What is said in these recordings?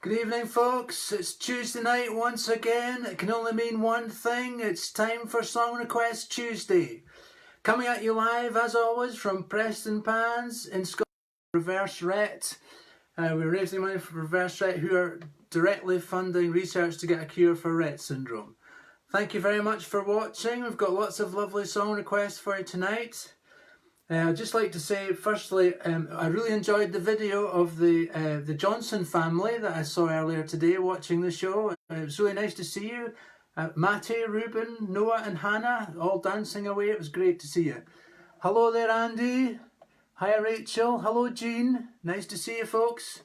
Good evening, folks. It's Tuesday night once again. It can only mean one thing. It's time for Song Request Tuesday. Coming at you live, as always, from Preston Pans in Scotland. Reverse Rett. We're raising money for Reverse Rett, who are directly funding research to get a cure for Rett syndrome. Thank you very much for watching. We've got lots of lovely song requests for you tonight. I'd just like to say, firstly, I really enjoyed the video of the Johnson family that I saw earlier today watching the show. It was really nice to see you. Matty, Ruben, Noah and Hannah all dancing away. It was great to see you. Hello there, Andy. Hi, Rachel. Hello, Jean. Nice to see you, folks.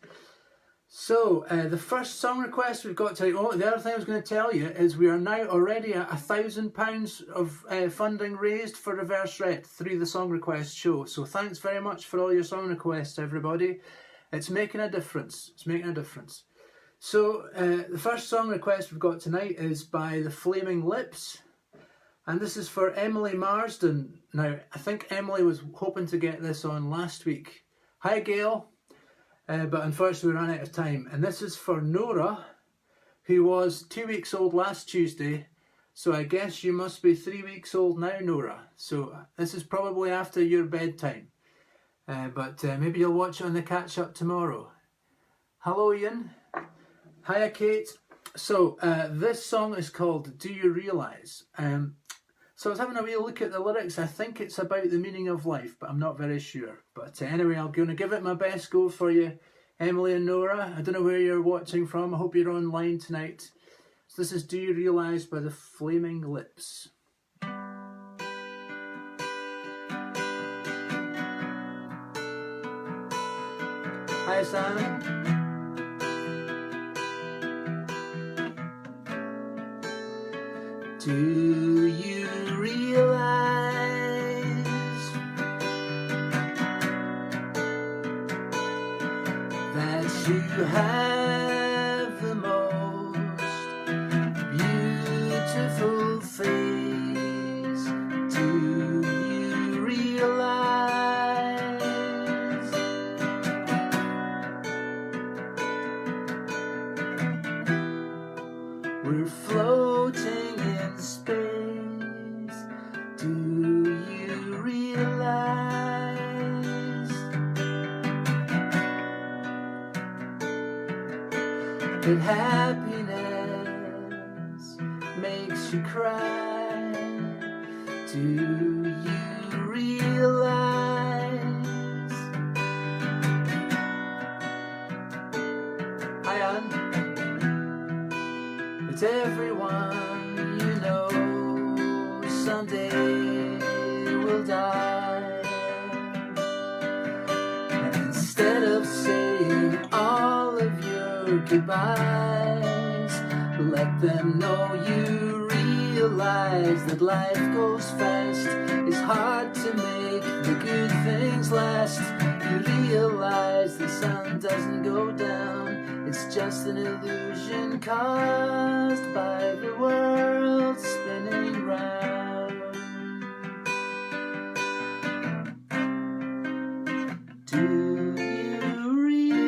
So, the first song request we've got tonight, the other thing I was going to tell you is we are now already at £1,000 of funding raised for Reverse Rett through the song request show. So thanks very much for all your song requests, everybody. It's making a difference. It's making a difference. So, the first song request we've got tonight is by The Flaming Lips. And this is for Emily Marsden. Now, I think Emily was hoping to get this on last week. Hi, Gail. But unfortunately we ran out of time. And this is for Nora, who was 2 weeks old last Tuesday. So I guess you must be 3 weeks old now, Nora. So this is probably after your bedtime. But maybe you'll watch it on the catch up tomorrow. Hello, Ian. Hiya, Kate. So this song is called Do You Realise? So I was having a wee look at the lyrics. I think it's about the meaning of life, but I'm not very sure. But anyway, I'm going to give it my best go for you, Emily and Nora. I don't know where you're watching from. I hope you're online tonight. So this is Do You Realise by The Flaming Lips. Hi, Sam. Do you realize that you have the most beautiful face? Do you realize we're floating in space? Do you realize that happiness makes you cry? Do you realize? Hi, Anne. That everyone you know someday will die, and instead of saying all of your goodbyes, let them know you realize that life goes fast. It's hard to make the good things last. You realize the sun doesn't go down. It's just an illusion caused by the world spinning round. Do you realize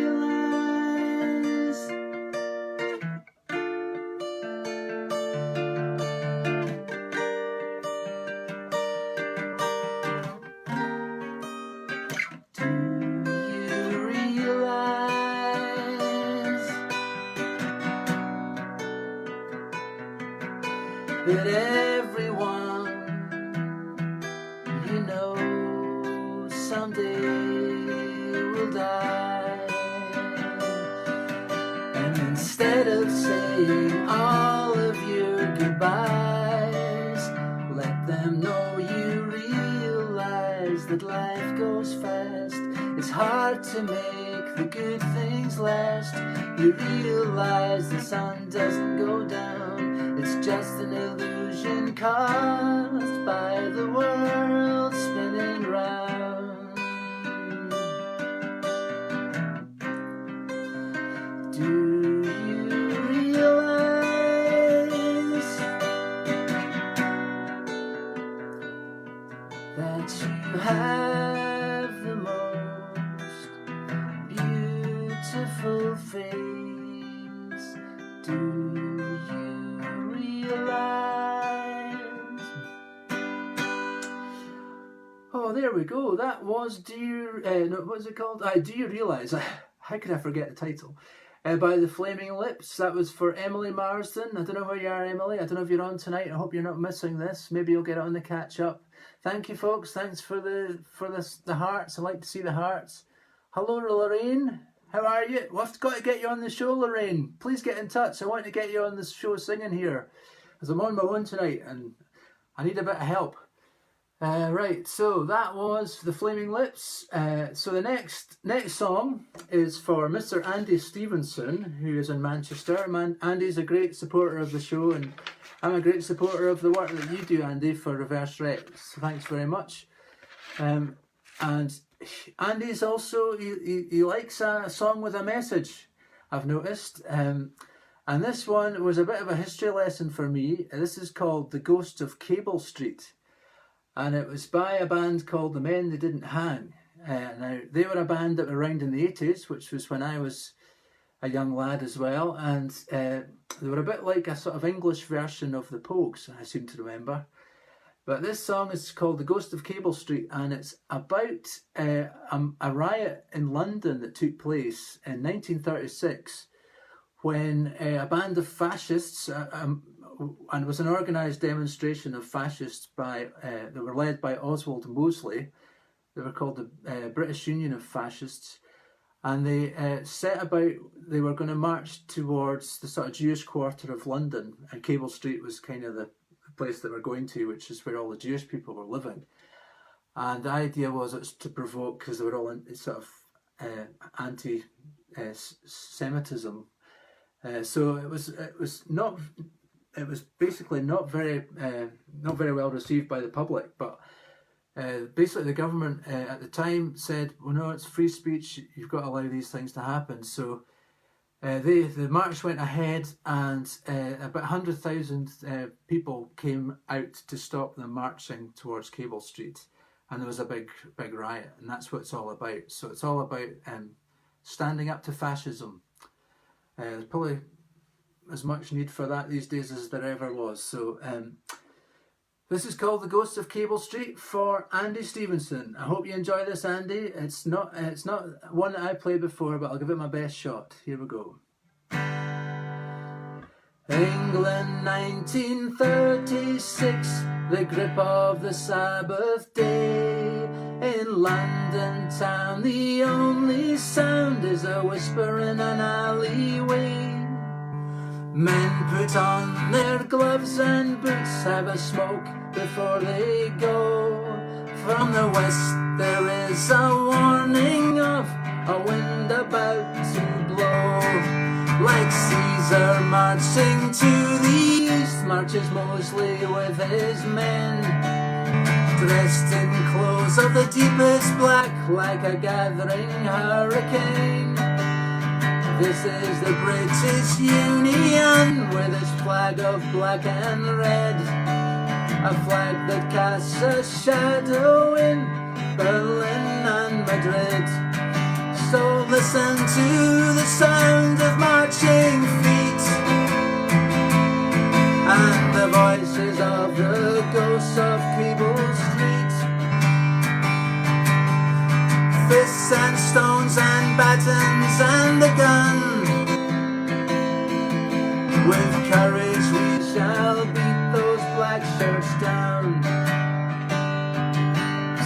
that everyone you know someday will die, and instead of saying all of your goodbyes, let them know you realize that life goes fast. It's hard to make the good things last. You realize the sun doesn't go down. It's just an illusion caused by the world spinning round. Do you realize that you have the most beautiful face? Do you realize? Oh, there we go. That was Do You... no, what's it called? Do You Realise? How could I forget the title? By the Flaming Lips. That was for Emily Marsden. I don't know where you are, Emily. I don't know if you're on tonight. I hope you're not missing this. Maybe you'll get on the catch up. Thank you, folks. Thanks for the hearts. I like to see the hearts. Hello, Lorraine. How are you? We've got to get you on the show, Lorraine. Please get in touch. I want to get you on the show singing here, because I'm on my own tonight and I need a bit of help. Right, so that was the Flaming Lips. So the next song is for Mr. Andy Stevenson, who is in Manchester. Andy's a great supporter of the show, and I'm a great supporter of the work that you do, Andy, for Reverse Rett. So thanks very much. And Andy's also, he likes a song with a message, I've noticed. And this one was a bit of a history lesson for me. This is called The Ghost of Cable Street. And it was by a band called The Men They Didn't Hang. Now, they were a band that were around in the 80s, which was when I was a young lad as well. And they were a bit like a sort of English version of the Pogues, I seem to remember. But this song is called The Ghost of Cable Street, and it's about a riot in London that took place in 1936 when a band of fascists, and it was an organised demonstration of fascists that were led by Oswald Mosley. They were called the British Union of Fascists, and they they were going to march towards the sort of Jewish quarter of London, and Cable Street was kind of the place that we're going to, which is where all the Jewish people were living. And the idea was it's to provoke, because they were all in sort of anti-Semitism. So it was basically not very well received by the public. But basically the government at the time said, well, no, it's free speech. You've got to allow these things to happen. So the march went ahead, and about 100,000 people came out to stop them marching towards Cable Street, and there was a big riot, and that's what it's all about. So it's all about standing up to fascism. There's probably as much need for that these days as there ever was. So this is called The Ghost of Cable Street for Andy Stevenson. I hope you enjoy this, Andy. It's not one that I played before, but I'll give it my best shot. Here we go. England 1936, the grip of the Sabbath day. In London town the only sound is a whisper in an alleyway. Men put on their gloves and boots, have a smoke before they go. From the west there is a warning of a wind about to blow. Like Caesar marching to the east, marches Mosley with his men, dressed in clothes of the deepest black, like a gathering hurricane. This is the British Union, with its flag of black and red, a flag that casts a shadow in Berlin and Madrid. So listen to the sound of marching feet and the voices of the ghosts of Cable Street. Fists and stones and batons and the gun. With courage we shall beat those black shirts down.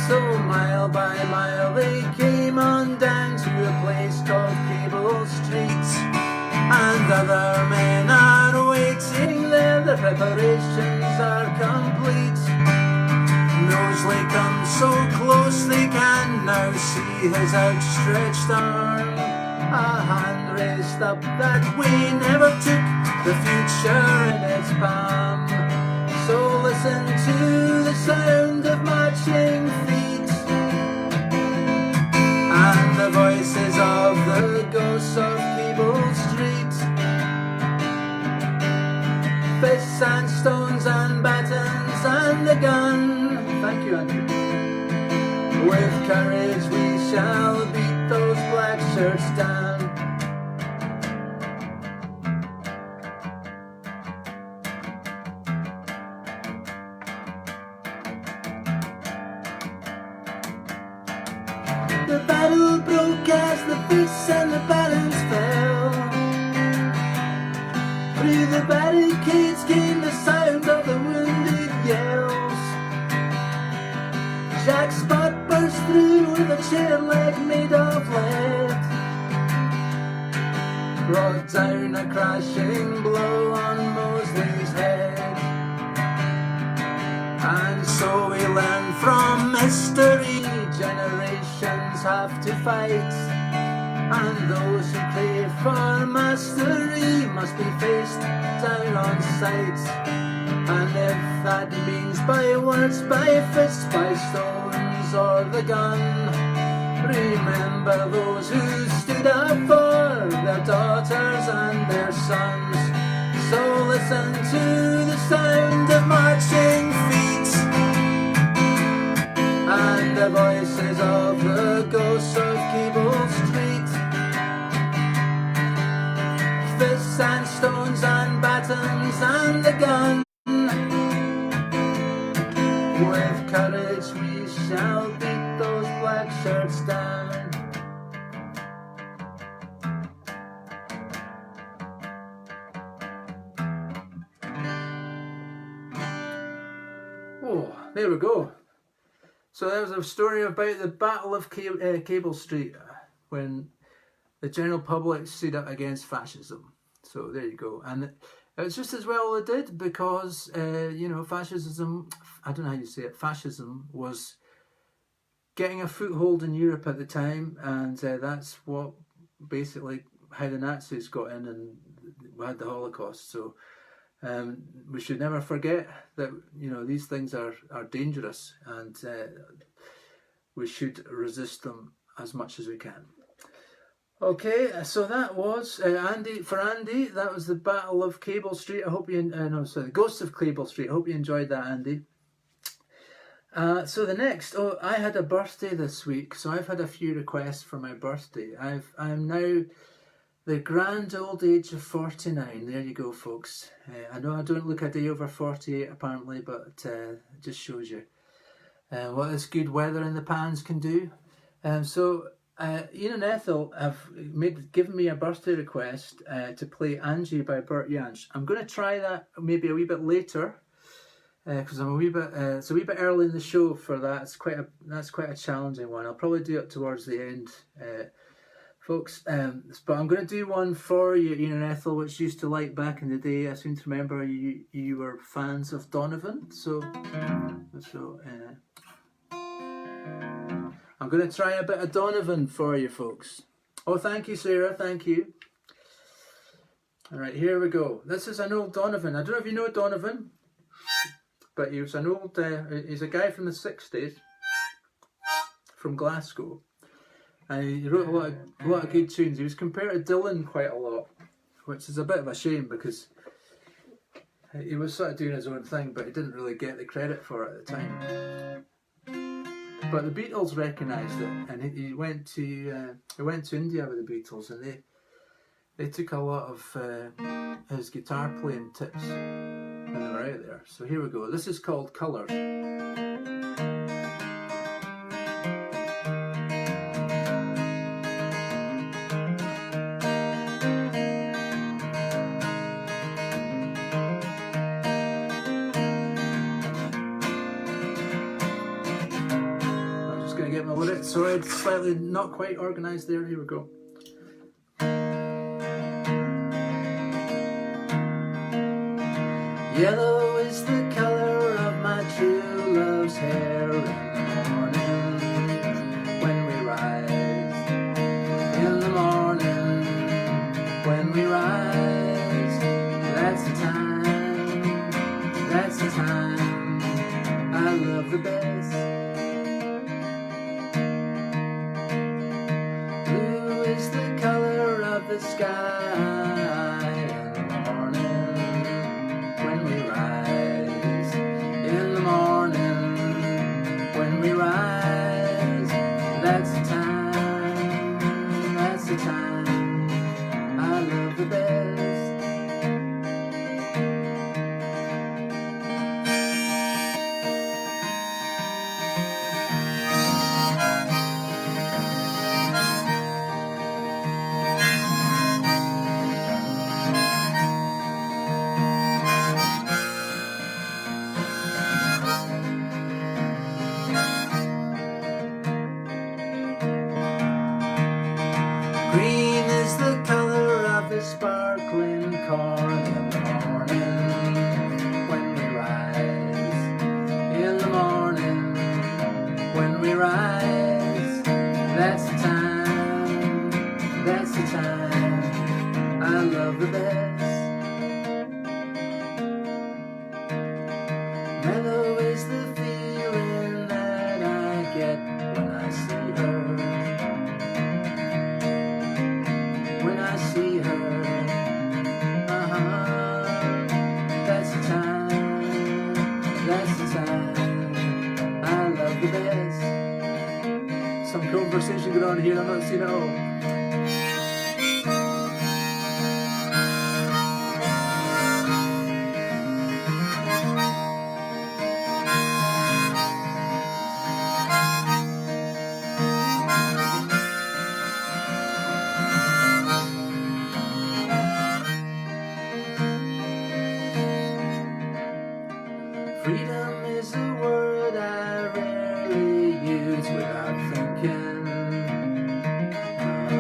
So mile by mile they came on down to a place called Cable Street, and other men are waiting there, the preparations are complete. Mosley comes so close they can now see his outstretched arm, a hand raised up that we never took the future in its palm. So listen to the sound of marching feet and the voices of the ghosts of Cable Street. Fists and stones and batons and the gun. Thank you, Andrew. With courage we shall beat those black shirts down. brought down a crashing blow on Mosley's head. And so we learn from history, generations have to fight, and those who crave for mastery must be faced down on sight. And if that means by words, by fists, by stones or the gun, remember those who stood up for their daughters and their sons. So listen to the sound of marching feet and the voices of the ghosts of Cable Street. Fists and stones and batons and the gun. With courage we shall beat those black shirts down. Oh, there we go. So there was a story about the Battle of Cable Street, when the general public stood up against fascism. So there you go. And it was just as well it did, because, you know, fascism, I don't know how you say it, fascism was getting a foothold in Europe at the time, and that's what basically how the Nazis got in and we had the Holocaust. So we should never forget that, you know, these things are dangerous, and we should resist them as much as we can. Okay, so that was Andy. That was the Battle of Cable Street. I hope you, the Ghosts of Cable Street. I hope you enjoyed that, Andy. So the next, I had a birthday this week, so I've had a few requests for my birthday. I'm now the grand old age of 49. There you go, folks. I know I don't look a day over 48 apparently, but it just shows you what this good weather in the pans can do. So Ian and Ethel have given me a birthday request to play Angie by Bert Jansch. I'm going to try that maybe a wee bit later, because I'm it's a wee bit early in the show for that. That's quite a challenging one. I'll probably do it towards the end, folks. But I'm going to do one for you, Ian and Ethel, which used to like back in the day. I seem to remember you were fans of Donovan, so. I'm going to try a bit of Donovan for you, folks. Oh, thank you, Sarah. Thank you. All right, here we go. This is an old Donovan. I don't know if you know Donovan, but he was an old. He's a guy from the 60s, from Glasgow, and he wrote a lot of good tunes. He was compared to Dylan quite a lot, which is a bit of a shame because he was sort of doing his own thing, but he didn't really get the credit for it at the time. But the Beatles recognised it, and he went to India with the Beatles, and they took a lot of his guitar playing tips when they were out there. So here we go. This is called Colours. Get my lyrics. Sorry, it's slightly not quite organised there. Here we go. Yellow is the colour of my true love's hair in the morning when we rise. In the morning when we rise. That's the time I love the best. The sky in the morning when we rise. In the morning when we rise. That's the time I love the best. sparkling corn in the morning when we rise. In the morning when we rise, that's the time, that's the time I love the best. Mellow is the feeling that I get when I see her. When I see her, that's the time, that's the time I love the best. Some conversation going on here, I'm not seeing it all. Freedom is a word I rarely use without thinking.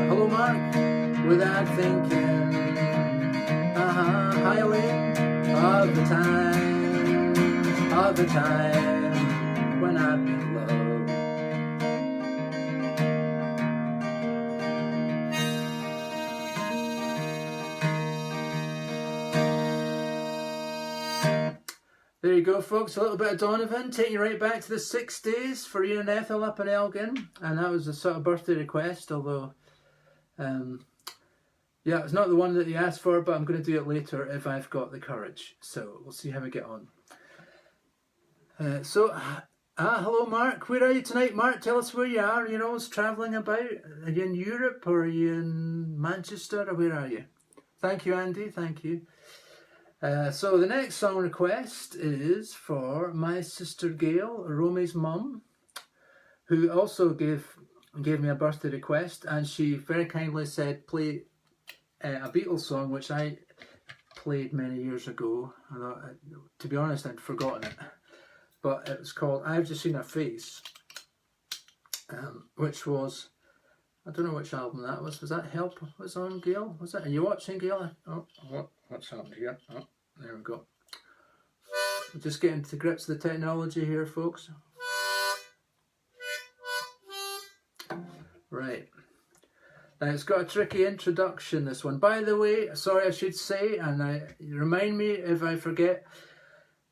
Hello, Mark. Without thinking. Highway of the time when I've been loved. There you go, folks, a little bit of Donovan, taking you right back to the 60s for Ian and Ethel up in Elgin. And that was a sort of birthday request, although, yeah, it's not the one that you asked for, but I'm going to do it later if I've got the courage. So we'll see how we get on. Hello, Mark. Where are you tonight, Mark? Tell us where you are. You know, travelling about. Are you in Europe or are you in Manchester or where are you? Thank you, Andy. Thank you. So the next song request is for my sister Gail, Romy's mum, who also gave me a birthday request, and she very kindly said play a Beatles song which I played many years ago. To be honest, I'd forgotten it, but it was called I've Just Seen a Face, which was, I don't know which album that was. Was that Help was on, Gail? Was it? Are you watching, Gail? Oh, what's happened here? Oh, there we go. We're just getting to grips with the technology here, folks. Right. Now it's got a tricky introduction, this one. By the way, sorry I should say, and remind me if I forget,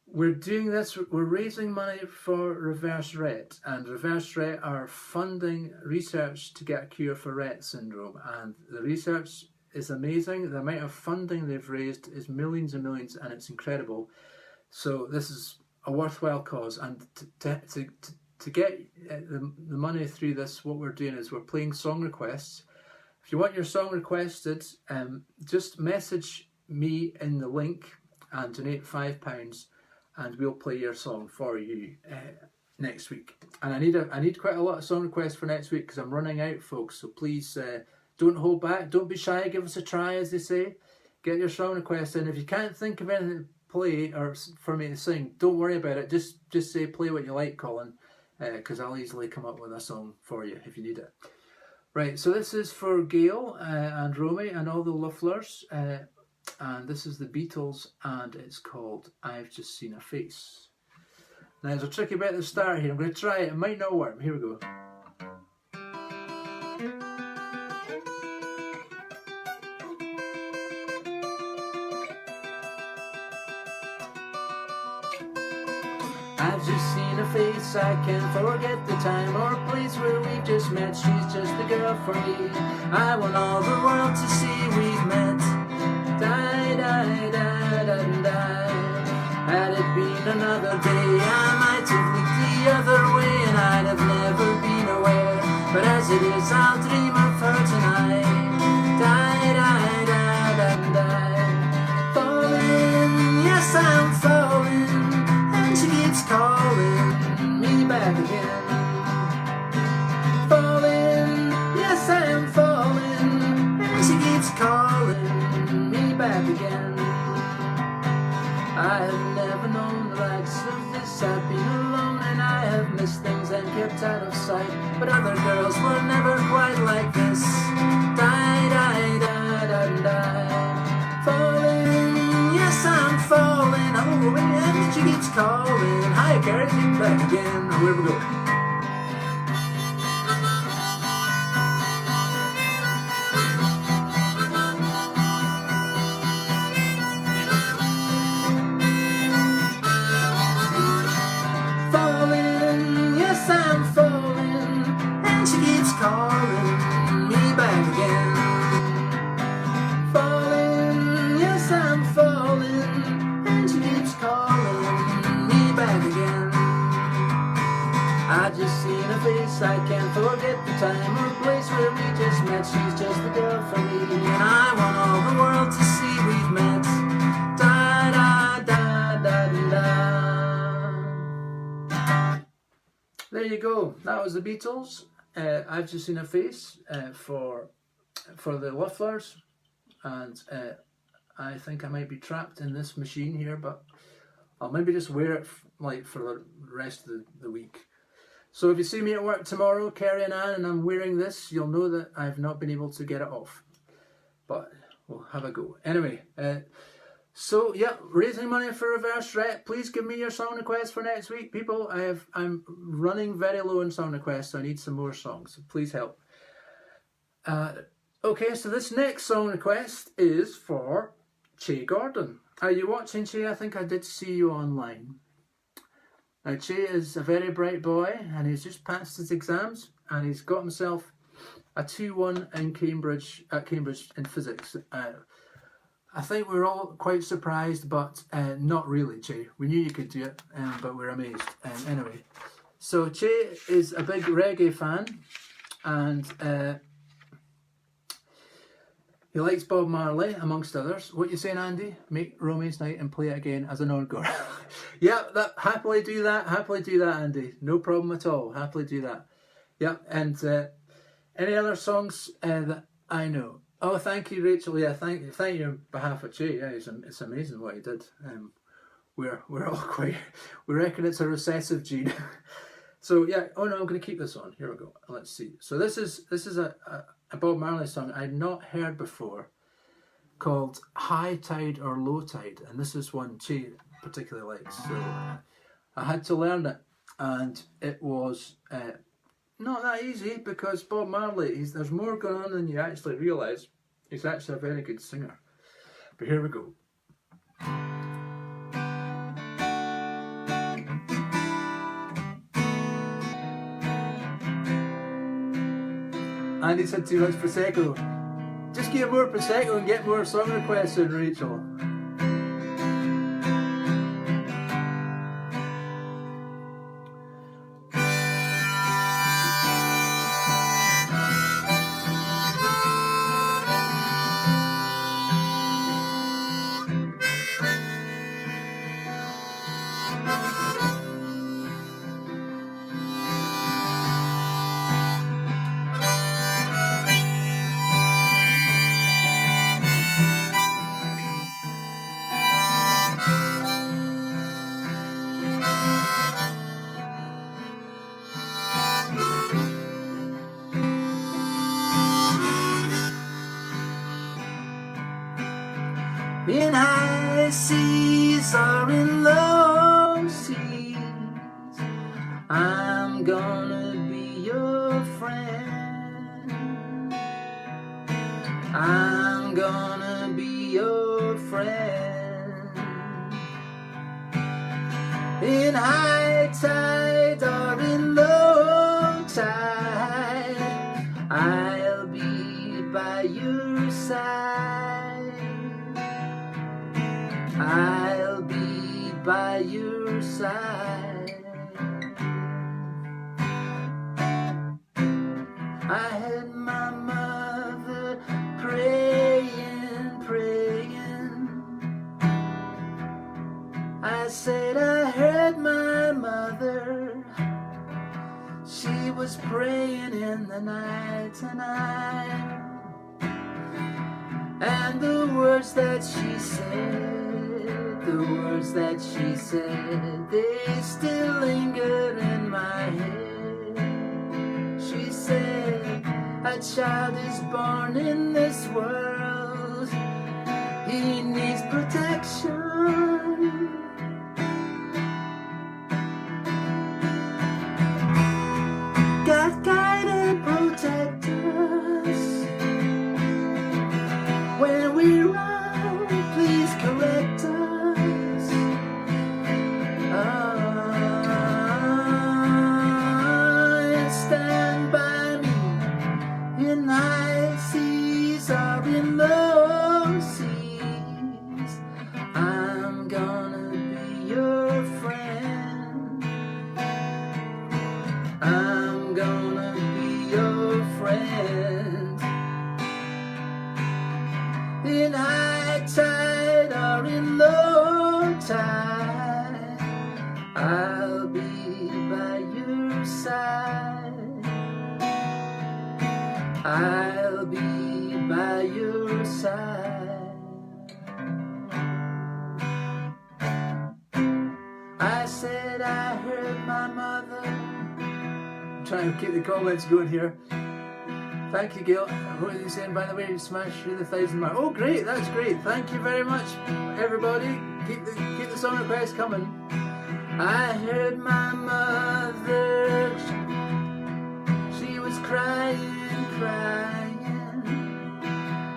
we're doing this, we're raising money for Reverse Rett, and Reverse Rett are funding research to get a cure for Rett syndrome, and the research is amazing. The amount of funding they've raised is millions and millions, and it's incredible. So this is a worthwhile cause, and to get the money through this, what we're doing is we're playing song requests. If you want your song requested, just message me in the link and donate £5, and we'll play your song for you next week. And I need quite a lot of song requests for next week because I'm running out, folks. So please don't hold back, don't be shy, give us a try, as they say. Get your song requests in. If you can't think of anything to play or for me to sing, don't worry about it. Just say play what you like, Colin, because I'll easily come up with a song for you if you need it. Right, so this is for Gail and Romy and all the Lufflers. And this is the Beatles, and it's called I've Just Seen a Face. Now there's a tricky bit at the start here. I'm going to try it. It might not work. Here we go. I've just seen a face, I can't forget the time or place where we just met. She's just the girl for me. I want all the world to see we've met. Die, die, die, die, die. Had it been another day, I might have looked the other way, and I'd have never been aware. But as it is, I'll dream of her tonight. Die, die, die, die, die. Falling, yes, I'm falling, and she keeps calling me back again. Falling, yes, I am falling, and she keeps calling me back again. I have never known the likes of this. I've been alone and I have missed things and kept out of sight, but other girls were never quite like this. Die, die, die, die, die. carries it back again. Here we go. Falling, yes I'm falling, and she keeps calling me back again. Falling, yes I'm falling, and she keeps calling me back again. I just seen her face, I can't forget the time or place where we just met. She's just the girl for me, and I want all the world to see we've met. Da da da da da. There you go. That was the Beatles. I've just seen a face for the Wufflers, and I think I might be trapped in this machine here, but I'll maybe just wear it like for the rest of the week. So if you see me at work tomorrow carrying on and I'm wearing this, you'll know that I've not been able to get it off. But we'll have a go. Anyway, so yeah, raising money for Reverse Rett. Please give me your song requests for next week, people. I'm running very low on song requests, so I need some more songs. So please help. Okay, so this next song request is for Che Gordon. Are you watching, Che? I think I did see you online. Now, Che is a very bright boy, and he's just passed his exams, and he's got himself a 2-1 in Cambridge in physics. I think we're all quite surprised, but not really, Che. We knew you could do it, but we're amazed. Anyway, so Che is a big reggae fan, and he likes Bob Marley, amongst others. What you saying, Andy? Make Romance Night and play it again as an encore. Yeah, happily do that, Andy. No problem at all. Happily do that. Yeah, and any other songs that I know? Oh, thank you, Rachel. Yeah, thank you on behalf of Che. Yeah, it's amazing what he did. We're all quite. We reckon it's a recessive gene. So yeah. Oh no, I'm going to keep this on. Here we go. Let's see. So this is a Bob Marley song I'd not heard before, called High Tide or Low Tide, and this is one Che particularly likes. So I had to learn it, and it was not that easy because Bob Marley, there's more going on than you actually realise. He's actually a very good singer. But here we go. Andy said too much Prosecco. Just get more Prosecco and get more song requests in, Rachel. In high seas or in low seas, I'm gonna be your friend. I'm gonna be your friend. In high tide or in low tide, I'll be by your side. I'll be by your side. I had my mother praying, praying. I said I heard my mother. She was praying in the night tonight. And the words that she said, they still linger in my head. She said, a child is born in this world, he needs protection. in high tide or in low tide, I'll be by your side. I'll be by your side. I said I heard my mother. I'm trying to keep the comments going here. Thank you, Gail. What are you saying, by the way? You smashed through the 1,000 mark. Oh, great. That's great. Thank you very much, everybody. Keep the song requests coming. I heard my mother. She was crying,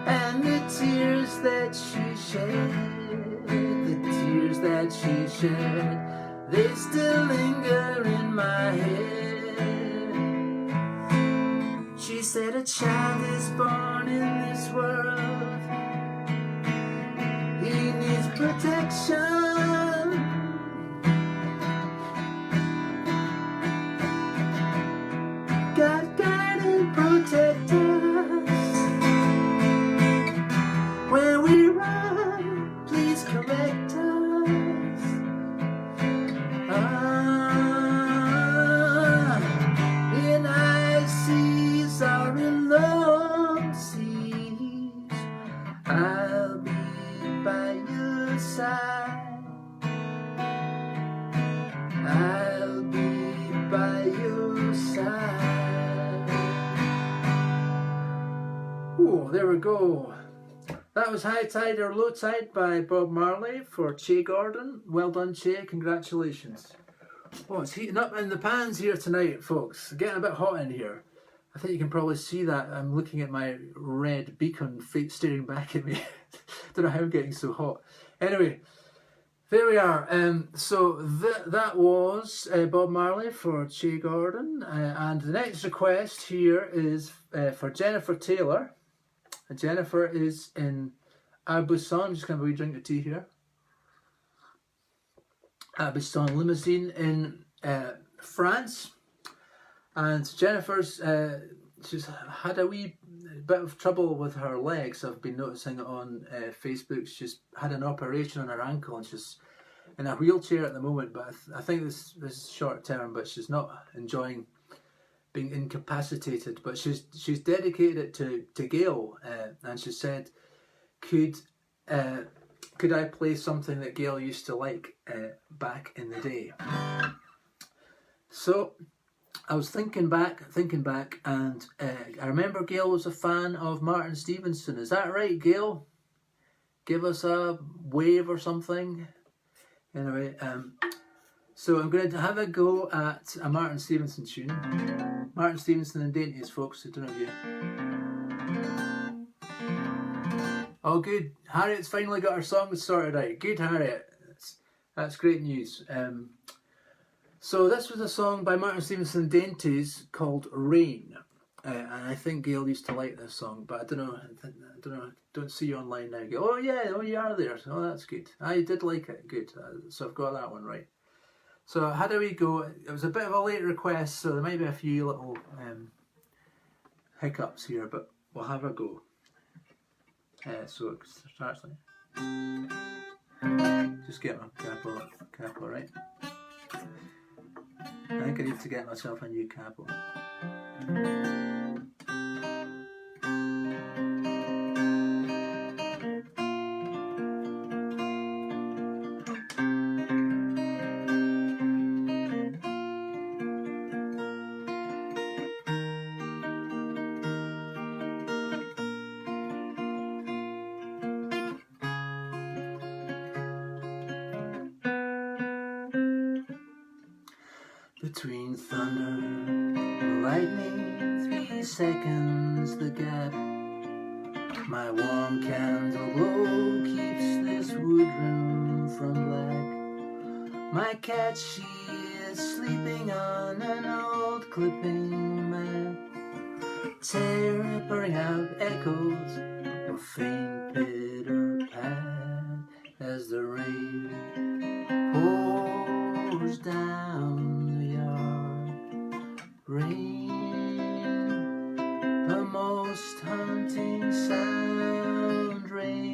and the tears that she shed, they still linger in my head. She said a child is born in this world, he needs protection. God guide and protect us. Where we run, please correct us. In high seas or in low seas, I'll be by your side. I'll be by your side. Oh, there we go. That was High Tide or Low Tide by Bob Marley for Che Gordon. Well done, Che. Congratulations. Oh, it's heating up in the pans here tonight, folks. Getting a bit hot in here. I think you can probably see that. I'm looking at my red beacon staring back at me. Don't know how I'm getting so hot. Anyway, there we are. So that was Bob Marley for Che Gordon. And the next request here is for Jennifer Taylor. Jennifer is in Aubusson. I'm just going to have a wee drink of tea here. Aubusson Limousine in France. And Jennifer's, she's had a wee bit of trouble with her legs. I've been noticing it on Facebook. She's had an operation on her ankle and she's in a wheelchair at the moment. But I think this is short term, but she's not enjoying being incapacitated. But she's dedicated it to Gail, and she said, could I play something that Gail used to like back in the day? So I was thinking back, and I remember Gail was a fan of Martin Stevenson. Is that right, Gail? Give us a wave or something. Anyway, so I'm going to have a go at a Martin Stevenson tune. Martin Stevenson and Dainties, folks. I don't know you. Oh, good. Harriet's finally got her songs sorted out. Good, Harriet. That's great news. So this was a song by Martin Stevenson and Dainties called Rain. And I think Gail used to like this song, but I don't know. Don't see you online now, Gail. Oh yeah, oh you are there. Oh, that's good. I did like it. Good. So I've got that one right. So how do we go? It was a bit of a late request, so there might be a few little hiccups here, but we'll have a go. So it starts like. Just get my capo right. I think I need to get myself a new capo. Between thunder and lightning, 3 seconds the gap. My warm candle glow keeps this woodroom from black. My cat, she is sleeping on an old clipping mat, tearing out echoes of faint pitter-pat as the rain pours down. Rain, the most haunting sound, rain.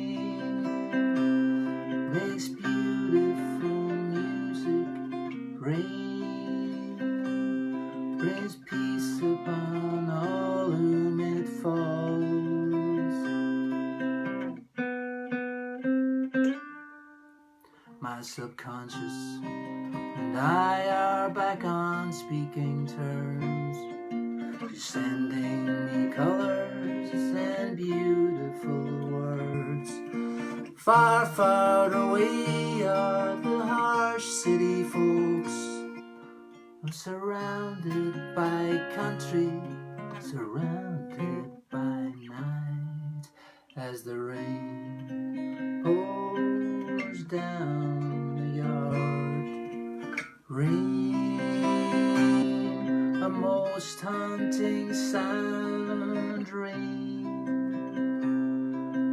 my subconscious and I are back on speaking terms. She's sending me colors and beautiful words. Far, far away are the harsh city folks. I'm surrounded by country, surrounded by night, as the rain pours down the yard. Rain, a most haunting sound. Rain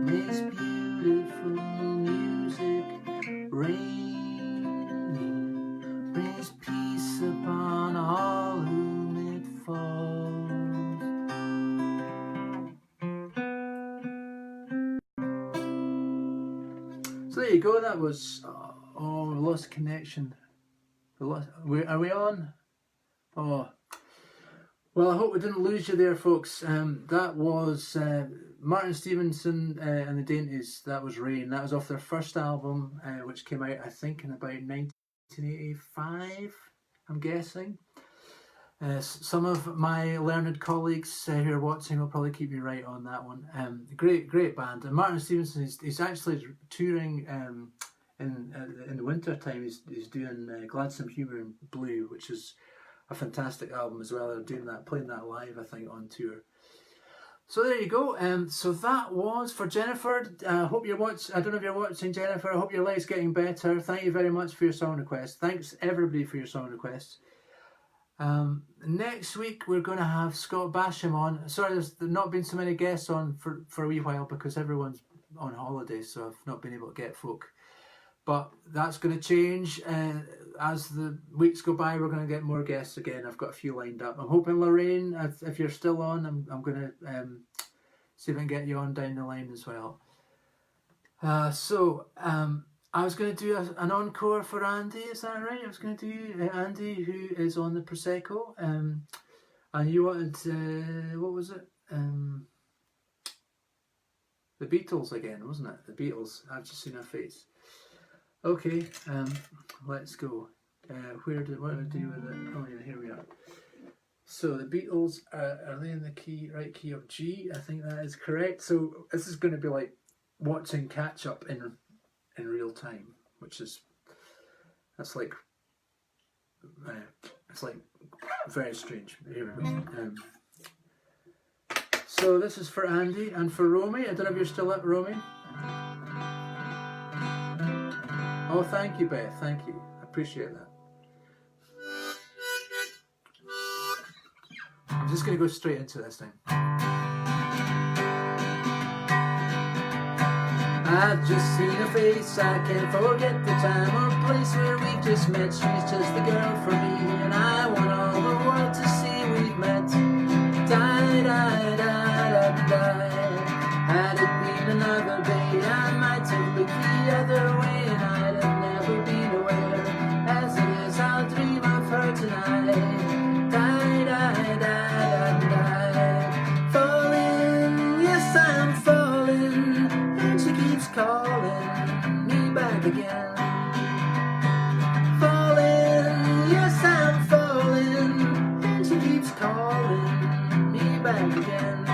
makes beautiful music. Rain brings peace upon all whom it falls. So there you go, that was, oh, we lost connection. Are we on? Oh, well, I hope we didn't lose you there, folks. That was Martin Stevenson and the Dainties. That was Rain. That was off their first album, which came out, I think, in about 1985, I'm guessing. Some of my learned colleagues who are watching will probably keep me right on that one. Great band. And Martin Stevenson is actually touring in the winter time. He's doing Gladsome Humour in Blue, which is a fantastic album as well. They're doing that, playing that live, I think, on tour. So there you go. So that was for Jennifer. Hope you're watching. I don't know if you're watching, Jennifer. I hope your leg's getting better. Thank you very much for your song requests. Thanks everybody for your song requests. Next week we're going to have Scott Basham on. Sorry, there's not been so many guests on for a wee while because everyone's on holiday, so I've not been able to get folk. But that's going to change as the weeks go by. We're going to get more guests again. I've got a few lined up. I'm hoping, Lorraine, if you're still on, I'm going to see if I can get you on down the line as well. I was going to do an encore for Andy, is that right? I was going to do Andy, who is on the Prosecco. And you wanted, what was it? The Beatles again, wasn't it? The Beatles. I've just seen her face. Okay, let's go. What do I do with it? Oh yeah, here we are. So the Beatles, are they in the right key of G? I think that is correct. So this is going to be like watching catch up in real time, that's like it's like very strange. Here we go. So this is for Andy and for Romy. I don't know if you're still up, Romy. Oh, thank you, Beth. Thank you. I appreciate that. I'm just going to go straight into this thing. I've just seen her face, I can't forget the time or place where we just met. She's just the girl for me, and I want all the world to see we've met. Die, die, die, die, die. Had it been another day, I might have looked the other way, and I'd have never been aware. As it is, I'll dream of her tonight. Die, die, die, die, die. Falling, yes, I'm falling. She keeps calling me back again. Falling, yes I'm falling. And she keeps calling me back again.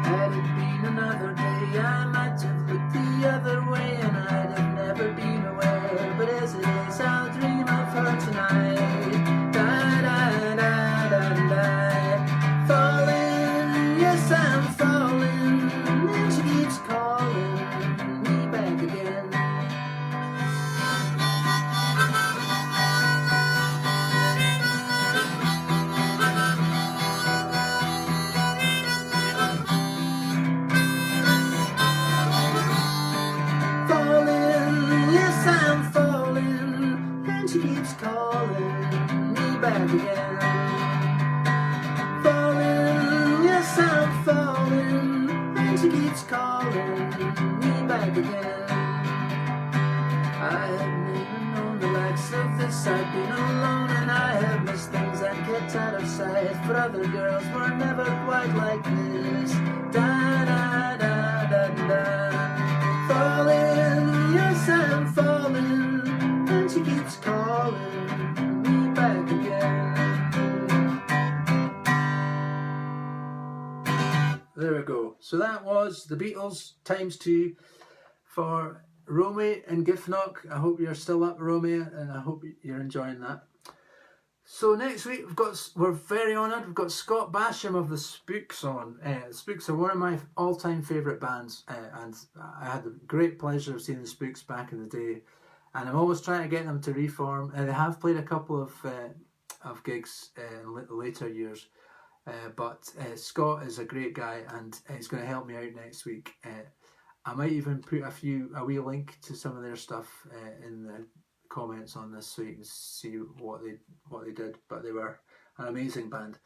Had it been another day, I might have looked the other way, and I'd have never been aware. But as it is, I'll dream of her tonight. Die, die, die, die, die. Falling, yes I'm falling. She keeps calling me back again. Falling, yes I'm falling, and she keeps calling me back again. Falling, yes I'm falling, she keeps calling me back again. I have never known the likes of this. I've been alone and I have missed things and kept out of sight. But other girls were never quite like this. Da da da da da. Falling, yes I'm falling. that was the Beatles ×2 for Romy and Giffnock. I hope you're still up, Romy, and I hope you're enjoying that. So next week we're very honoured. We've got Scott Basham of the Spooks on. The Spooks are one of my all-time favourite bands, and I had the great pleasure of seeing the Spooks back in the day. And I'm always trying to get them to reform. They have played a couple of gigs in later years, but Scott is a great guy, and he's going to help me out next week. I might even put a wee link to some of their stuff in the comments on this, so you can see what they did. But they were an amazing band.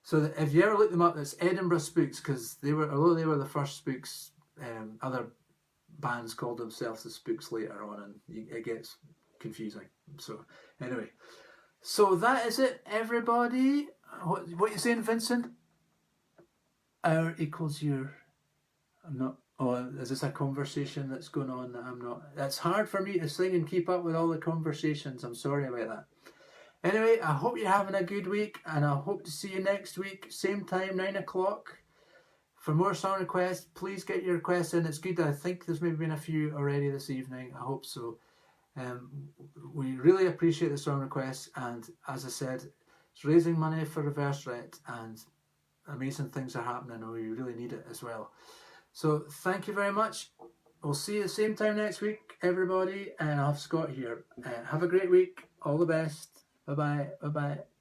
So if you ever look them up, it's Edinburgh Spooks, because although they were the first Spooks, other bands called themselves the Spooks later on, and it gets confusing. So anyway, so that is it, everybody. What you saying, Vincent? Hour equals your. I'm not. Oh, is this a conversation that's going on that I'm not? It's hard for me to sing and keep up with all the conversations. I'm sorry about that. Anyway, I hope you're having a good week, and I hope to see you next week, same time, 9 o'clock. For more song requests, please get your requests in. It's good. I think there's maybe been a few already this evening. I hope so. We really appreciate the song requests, and as I said, it's raising money for Reverse Rett, and amazing things are happening, and we really need it as well. So thank you very much. We'll see you the same time next week, everybody, and I'll have Scott here. Have a great week. All the best. Bye-bye. Bye-bye.